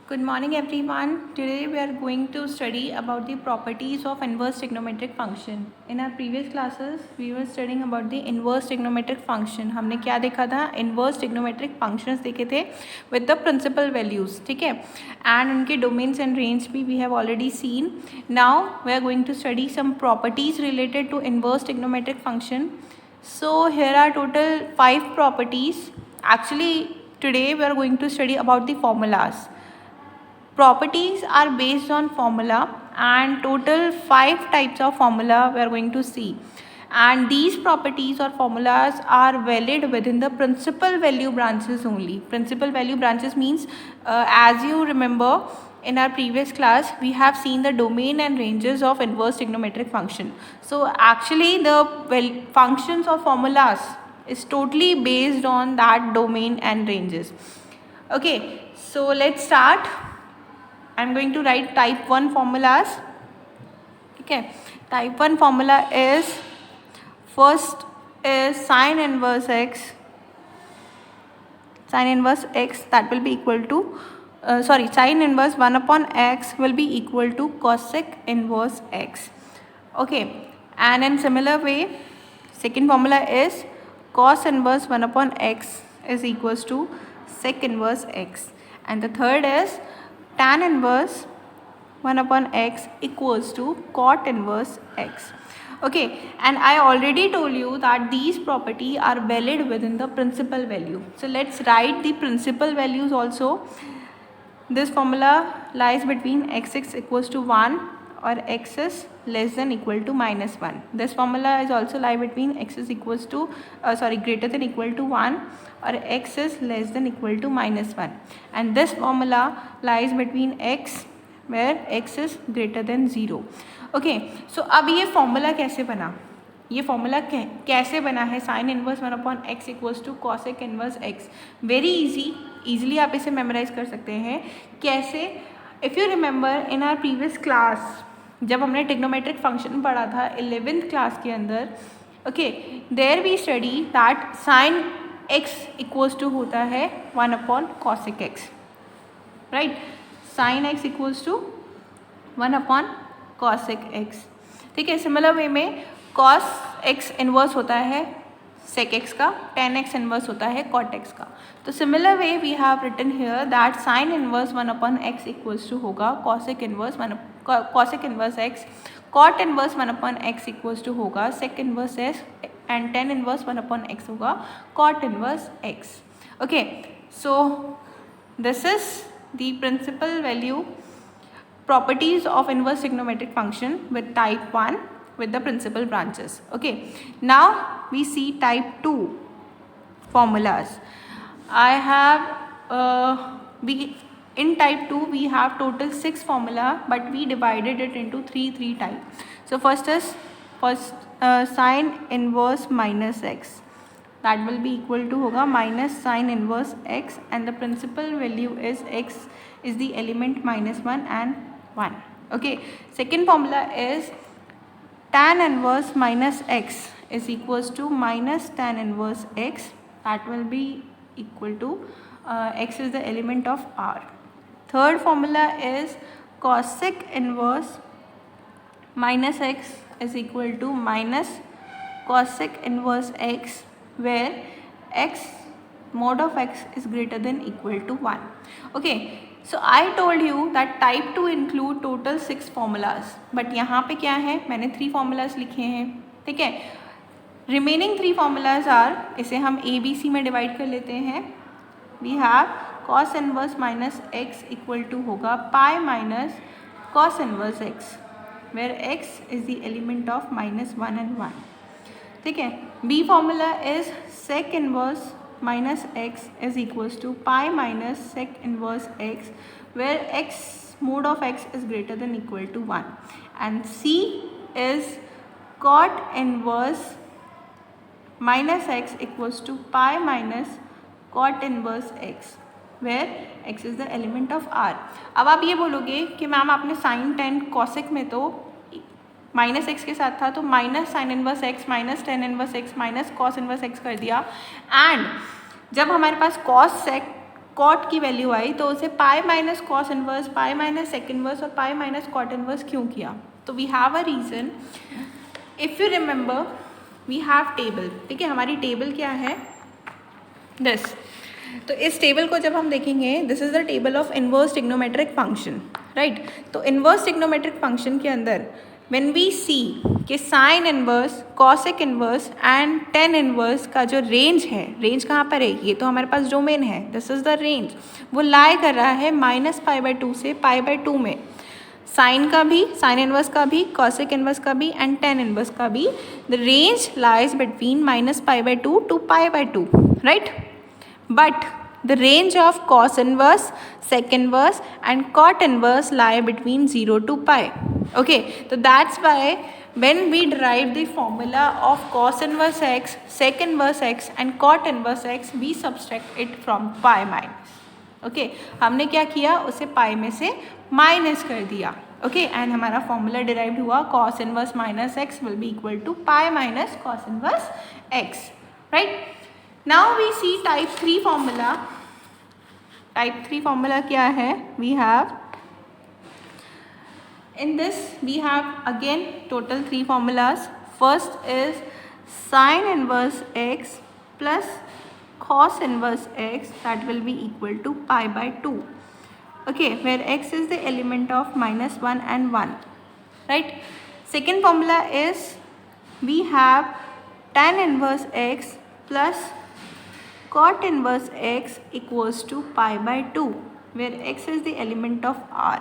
Good morning everyone. Today we are going to study about the properties of inverse trigonometric function. In our previous classes we were studying about the inverse trigonometric function. हमने क्या देखा था? Inverse trigonometric functions देखे थे with the principal values, ठीक है? And उनके domains and range भी we have already seen. Now we are going to study some properties related to inverse trigonometric function. So here are total 5 properties. Actually today we are going to study about the formulas. Properties are based on formula and total 5 types of formula we are going to see, and these properties or formulas are valid within the principal value branches only. Principal value branches means as you remember in our previous class we have seen the domain and ranges of inverse trigonometric function. So actually the functions or formulas is totally based on that domain and ranges. Okay, so let's start. I'm going to write type 1 formulas. Okay, type 1 formula is, first is sine inverse x. Sine inverse x, that will be equal to sine inverse 1 upon x will be equal to cosec inverse x. Okay, and in similar way second formula is cos inverse 1 upon x is equals to sec inverse x, and the third is tan inverse 1 upon x equals to cot inverse x. Okay, and I already told you that these properties are valid within the principal value. So let's write the principal values also. This formula lies between x6 equals to 1 or x is less than equal to minus 1. This formula is also lie between x is equals to greater than equal to 1 or x is less than equal to minus 1, and this formula lies between x where x is greater than 0. Okay, so अब ये formula कैसे बना, ये formula कैसे बना है sine inverse 1 upon x equals to cosec inverse x. Very easily आप इसे मेमोराइज कर सकते हैं. कैसे? If you remember in our previous class जब हमने ट्रिग्नोमेट्रिक फंक्शन पढ़ा था 11th क्लास के अंदर, okay, there we study that sine x equals to होता है 1 upon cosec x, right. Sine x equals to 1 upon cosec x, ठीक है. सिमिलर वे में कॉस एक्स इन्वर्स होता है सेक एक्स का, टेन एक्स इन्वर्स होता है कॉट एक्स का. तो similar way we have written here that sine inverse 1 upon x equals to होगा cosec inverse x, cot inverse 1 upon x equals to होगा sec inverse x, and tan inverse 1 upon x होगा cot inverse x. Okay, so this is the principal value properties of inverse trigonometric function with type 1 with the principal branches. Okay, now we see type 2 formulas. I have in type 2 we have total 6 formula, but we divided it into three types. So first is sine inverse minus x, that will be equal to होगा minus sine inverse x, and the principal value is x is the element -1 and 1. Okay, second formula is tan inverse minus x is equals to minus tan inverse x, that will be equal to x is the element of R. Third formula is cosec inverse minus x is equal to minus cosec inverse x, where x mod of x is greater than equal to 1. Okay, so I told you that type 2 include total 6 formulas, but यहाँ पे क्या है, मैंने 3 formulas लिखे हैं, ठीक है. Remaining 3 formulas are, इसे हम ए बी सी में डिवाइड कर लेते हैं. We have cos inverse minus x equal to होगा pi minus cos inverse x, where x is the element of -1 and 1, ठीक है. B formula is sec inverse minus x is equals to pi minus sec inverse x, where x mod of x is greater than equal to 1, and C is cot inverse minus x equals to pi minus cot inverse x, where x is the element of R. अब आप ये बोलोगे कि ma'am आपने sign ten cosec में तो minus x के साथ था, तो minus sine inverse x minus tan inverse x minus cos inverse x कर दिया, एंड जब हमारे पास कॉस सेक कॉट की वैल्यू आई तो उसे pi minus cos inverse, pi minus sec inverse और पाई माइनस कॉट इनवर्स क्यों किया? तो we have a reason. If you remember we have table. ठीक है, हमारी टेबल क्या है? दिस. तो इस टेबल को जब हम देखेंगे, this is the table of inverse trigonometric function, right. तो इनवर्स ट्रिग्नोमेट्रिक फंक्शन के अंदर व्हेन वी सी कि sine inverse, cosec inverse and ten inverse का जो रेंज है, रेंज कहाँ पर है? ये तो हमारे पास डोमेन है, दिस इज द रेंज. वो लाई कर रहा है -π/2 से π/2 में. साइन का भी, साइन इनवर्स का भी, कॉसेक इनवर्स का भी एंड टेन इनवर्स का भी. The range lies between -π/2 to π/2, right. But the range of cos inverse, sec inverse and cot inverse lie between 0 to pi. Okay, so that's why when we derive the formula of cos inverse x, sec inverse x and cot inverse x, we subtract it from pi minus. Okay, हमने क्या किया? उसे पाई में से minus कर दिया. Okay, and हमारा formula derived हुआ cos inverse minus x will be equal to pi minus cos inverse x, right? Now we see type 3 formula. Type 3 formula क्या है? We have, in this we have again total 3 formulas. First is sin inverse x plus cos inverse x, that will be equal to π/2. Okay, where x is the element of -1 and 1, right. Second formula is we have tan inverse x plus cot inverse x equals to π/2, where x is the element of R.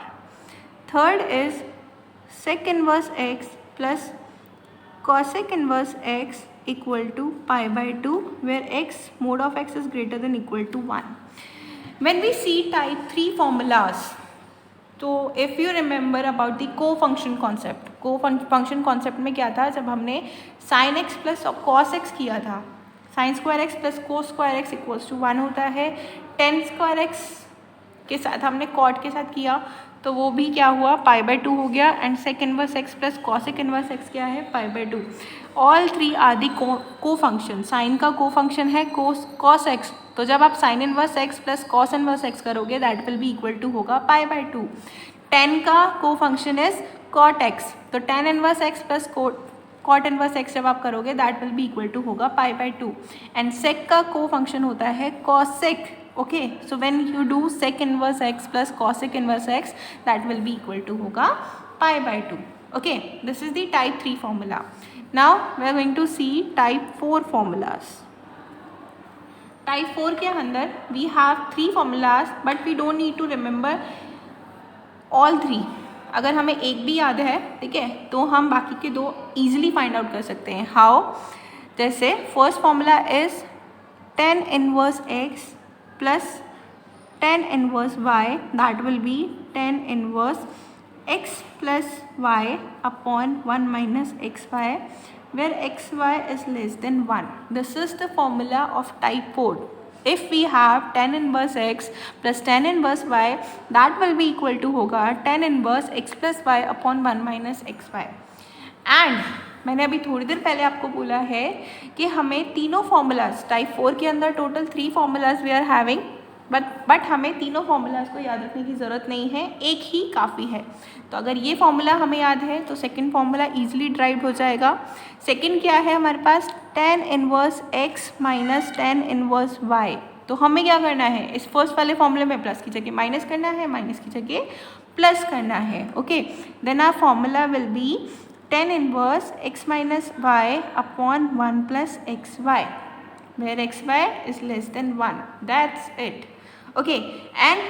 Third is sec inverse x plus cosec inverse x equal to π/2, where x mod of x is greater than equal to 1. When we see type 3 formulas, तो if you remember about the co function concept, co function concept में क्या था? जब हमने sine x plus cos x किया था, sine square x plus cos square x equals to 1 होता है. टेन स्क्वायर एक्स के साथ हमने कॉट के साथ किया तो वो भी क्या हुआ? π/2 हो गया. And sec inverse x plus cosec inverse x क्या है? π/2. ऑल थ्री आर दी को फंक्शन. साइन का को फंक्शन है कॉस एक्स, तो जब आप sine inverse x plus cos inverse x करोगे that will be equal to होगा π/2. टेन का को फंक्शन इज कॉट एक्स, तो tan inverse x plus cot inverse x जब आप करोगे that will be equal to होगा π/2. एंड सेक का को फंक्शन होता है cosec. Okay, so when you do sec inverse x plus cosec inverse x that will be equal to होगा π/2. Okay, this is the type 3 formula. Now we are going to see type 4 formulas. Type 4 के अंदर we have 3 formulas but we don't need to remember all 3. अगर हमें एक भी याद है, ठीक है, तो हम बाकी के 2 ईजिली फाइंड आउट कर सकते हैं. हाउ? जैसे first formula is tan inverse x plus tan inverse y, that will be tan inverse x plus y upon 1 minus xy, where xy is less than 1. This is the formula of type 4. If we have tan inverse x plus tan inverse y, that will be equal to होगा tan inverse x plus y upon 1 minus xy. And मैंने अभी थोड़ी देर पहले आपको बोला है कि हमें तीनों फॉर्मूलाज टाइप 4 के अंदर total 3 formulas we are having, but हमें तीनों फॉर्मूलाज को याद रखने की ज़रूरत नहीं है, एक ही काफ़ी है. तो अगर ये फॉर्मूला हमें याद है तो सेकंड फॉर्मूला ईजिली ड्राइव हो जाएगा. सेकंड क्या है हमारे पास? tan inverse x minus tan inverse y. तो हमें क्या करना है? इस फर्स्ट वाले फॉर्मूले में प्लस की जगह माइनस करना है, माइनस की जगह प्लस करना है. Okay, then our formula will be tan inverse x minus y upon 1 plus xy, where xy is less than 1. That's it. Okay, and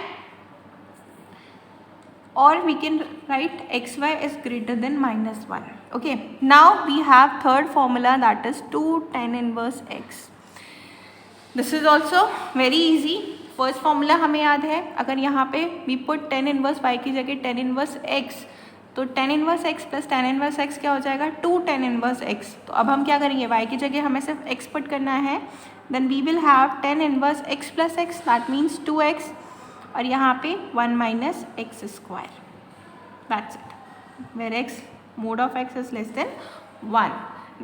or we can write xy is greater than -1. Okay, now we have third formula, that is 2 tan inverse x. This is also very easy. First formula हमें याद है. अगर यहाँ पे we put tan inverse y की जगह tan inverse x, तो tan inverse x plus tan inverse x क्या हो जाएगा? 2 tan इनवर्स x. तो अब हम क्या करेंगे? y की जगह हमें सिर्फ x पुट करना है. Then we will have tan inverse x plus x, that means 2x, और यहाँ पे 1 minus x square. That's it, where x mod of x is less than 1.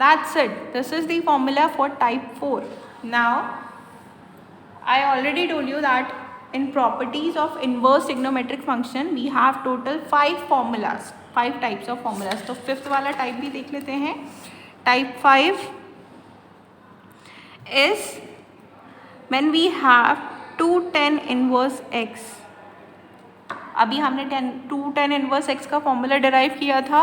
That's it. This is the formula for type 4. Now I already told you that in properties of inverse trigonometric function we have total 5 formulas, 5 types of formulas. तो fifth वाला type भी देख लेते हैं. Type 5 is when we have 2 tan inverse x. अभी हमने 2 tan inverse x का formula derive किया था,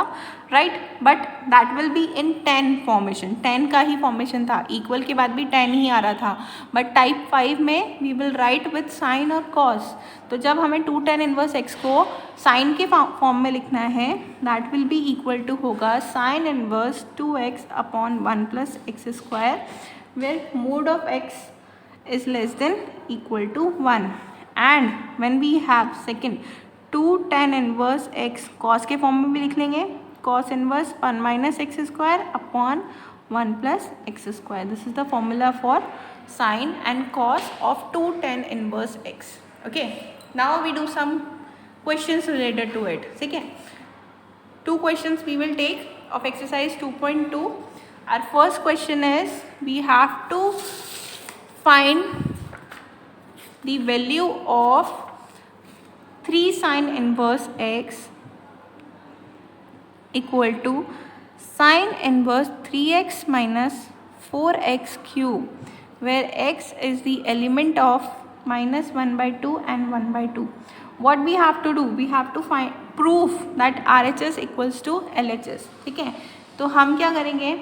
right, but that will be in tan formation. tan का ही फॉर्मेशन था, इक्वल के बाद भी tan ही आ रहा था. बट टाइप 5 में we will write with sine और कॉस. तो जब हमें 2 tan इनवर्स x को साइन के फॉर्म में लिखना है, that will be equal to होगा sine inverse 2x upon 1 plus x square, where mod of x is less than equal to 1. And when we have second 2 tan inverse x cos के form में भी लिख लेंगे, cos inverse 1 minus x square upon 1 plus x square. This is the formula for sin and cos of 2 tan inverse x. Okay, now we do some questions related to it. ठीक है, 2 questions we will take of exercise 2.2. Our first question is we have to find the value of 3 sin inverse x equal to sin inverse 3x minus 4x cube, where x is the element of minus 1 by 2 and 1 by 2. What we have to do? We have to prove that RHS equals to LHS. ठीक है, तो हम क्या करेंगे,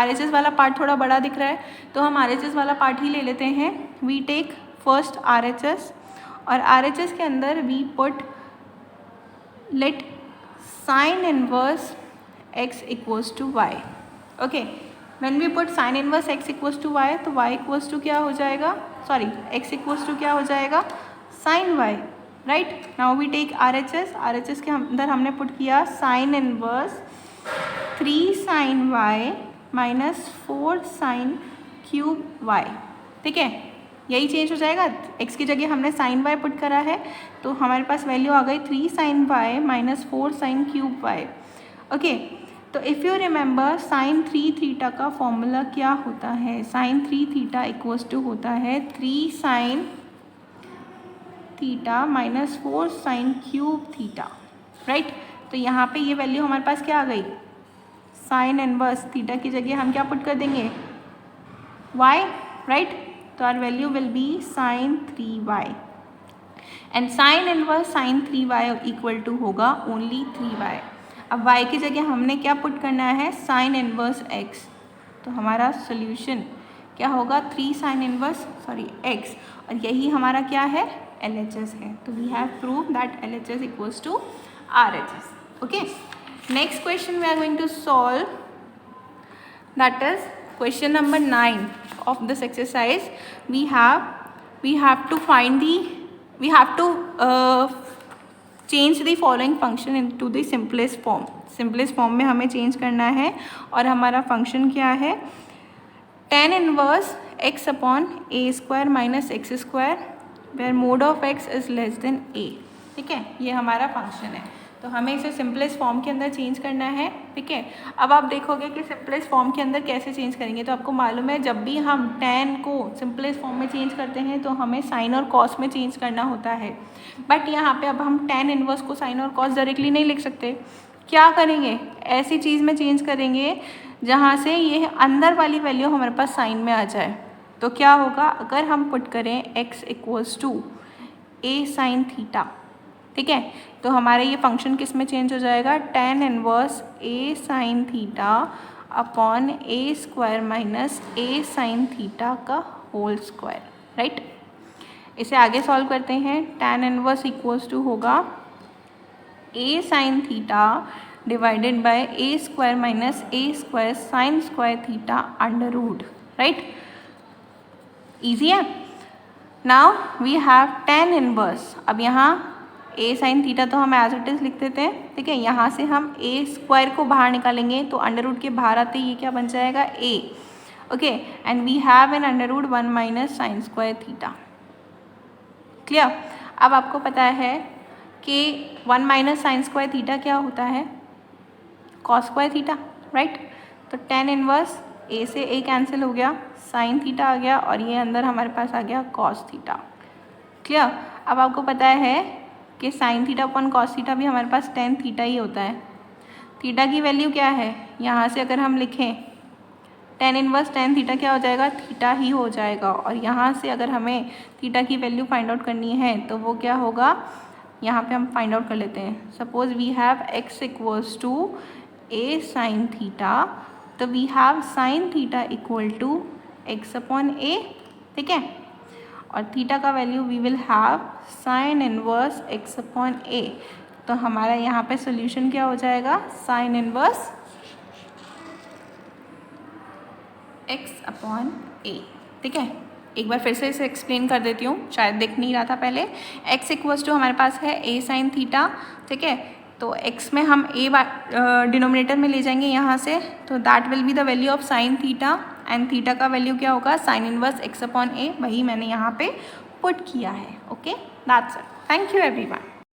RHS वाला part थोड़ा बड़ा दिख रहा है, तो हम RHS वाला पार्ट ही ले लेते हैं. We take फर्स्ट RHS, और RHS के अंदर we put let sine inverse x equals to y. Okay, when we put sine inverse x equals to y, तो y इक्वल्स टू क्या हो जाएगा, सॉरी x इक्वल्स टू क्या हो जाएगा, sine y, right. Now we take RHS के अंदर हमने पुट किया sine inverse 3 sine y minus 4 sine cube y. ठीक है, यही चेंज हो जाएगा. x की जगह हमने साइन y पुट करा है, तो हमारे पास वैल्यू आ गई 3 sine y minus 4 sine cube y. Okay, तो if you remember sine 3 theta का फॉर्मूला क्या होता है, साइन 3 थीटा इक्वल्स टू होता है 3 sine theta minus 4 sine cube theta, right. तो यहाँ पे ये वैल्यू हमारे पास क्या आ गई, साइन इनवर्स थीटा की जगह हम क्या पुट कर देंगे, y, राइट. तो our value will be sine 3y, and sine inverse sine 3y equal to होगा ओनली 3y. अब y की जगह हमने क्या पुट करना है, साइन इनवर्स x. तो हमारा सोल्यूशन क्या होगा, 3 साइन इनवर्स x, और यही हमारा क्या है, LHS है. तो we have prove that LHS equals to RHS. Okay, next question we are going to solve, that is question number 9 of this exercise. We have to change the following function into the simplest form. simplest form में हमें change करना है, और हमारा function क्या है, tan inverse x upon a square minus x square, where mode of x is less than a. ठीक है, ये हमारा function है. तो हमें इसे सिंपलेस्ट फॉर्म के अंदर चेंज करना है. ठीक है, अब आप देखोगे कि सिंपलेस्ट फॉर्म के अंदर कैसे चेंज करेंगे. तो आपको मालूम है, जब भी हम tan को सिंपलेस्ट फॉर्म में चेंज करते हैं तो हमें साइन और कॉस में चेंज करना होता है. बट यहाँ पे अब हम tan इनवर्स को साइन और कॉस डायरेक्टली नहीं लिख सकते. क्या करेंगे, ऐसी चीज़ में चेंज करेंगे जहाँ से ये अंदर वाली वैल्यू हमारे पास साइन में आ जाए. तो क्या होगा, अगर हम पुट करें x equals to a sine theta, ठीक है, तो हमारे ये फंक्शन किस में चेंज हो जाएगा, tan inverse a sine theta upon a square minus a sine theta का होल स्क्वायर, राइट. इसे आगे सॉल्व करते हैं. tan इनवर्स इक्वल्स टू होगा a sine theta divided by a square minus a square sine square theta under root, right. Easy है. Now we have tan inverse. अब यहाँ a sine theta तो हम एज इट इज़ लिख देते हैं. ठीक है, यहाँ से हम a स्क्वायर को बाहर निकालेंगे, तो अंडर रूट के बाहर आते ये क्या बन जाएगा, a. Okay, and we have an under root 1 minus sine square theta. Clear. अब आपको पता है कि 1 माइनस साइन स्क्वायर थीटा क्या होता है, कॉस स्क्वायर थीटा, राइट. तो tan इनवर्स a से a कैंसिल हो गया, साइन थीटा आ गया, और ये अंदर हमारे पास आ गया कॉस थीटा. क्लियर। अब आपको पता है कि sign theta upon cos theta भी हमारे पास टेन थीटा ही होता है। थीटा की वैल्यू क्या है, यहाँ से अगर हम लिखें टेन इनवर्स टेन थीटा क्या हो जाएगा, थीटा ही हो जाएगा। और यहाँ से अगर हमें थीटा की वैल्यू फाइंड आउट करनी है तो वो क्या होगा, यहाँ पे हम फाइंड आउट कर लेते हैं। Suppose we have x equals to a sine theta, तो we have sine theta equal to x upon a, ठीक है। और थीटा का value we will have sine inverse x upon a। तो हमारा यहाँ पे सोल्यूशन क्या हो जाएगा, sine inverse x upon a, ठीक है। एक बार फिर से इसे एक्सप्लेन कर देती हूँ, शायद दिख नहीं रहा था पहले। x इक्वल्स टू हमारे पास है a साइन थीटा, ठीक है। तो x में हम a डिनोमिनेटर में ले जाएंगे यहाँ से, तो that will be the value of sine theta, and theta का वैल्यू क्या होगा, sine inverse x upon a। वही मैंने यहाँ पे पुट किया है। Okay, that's it. Thank you everyone.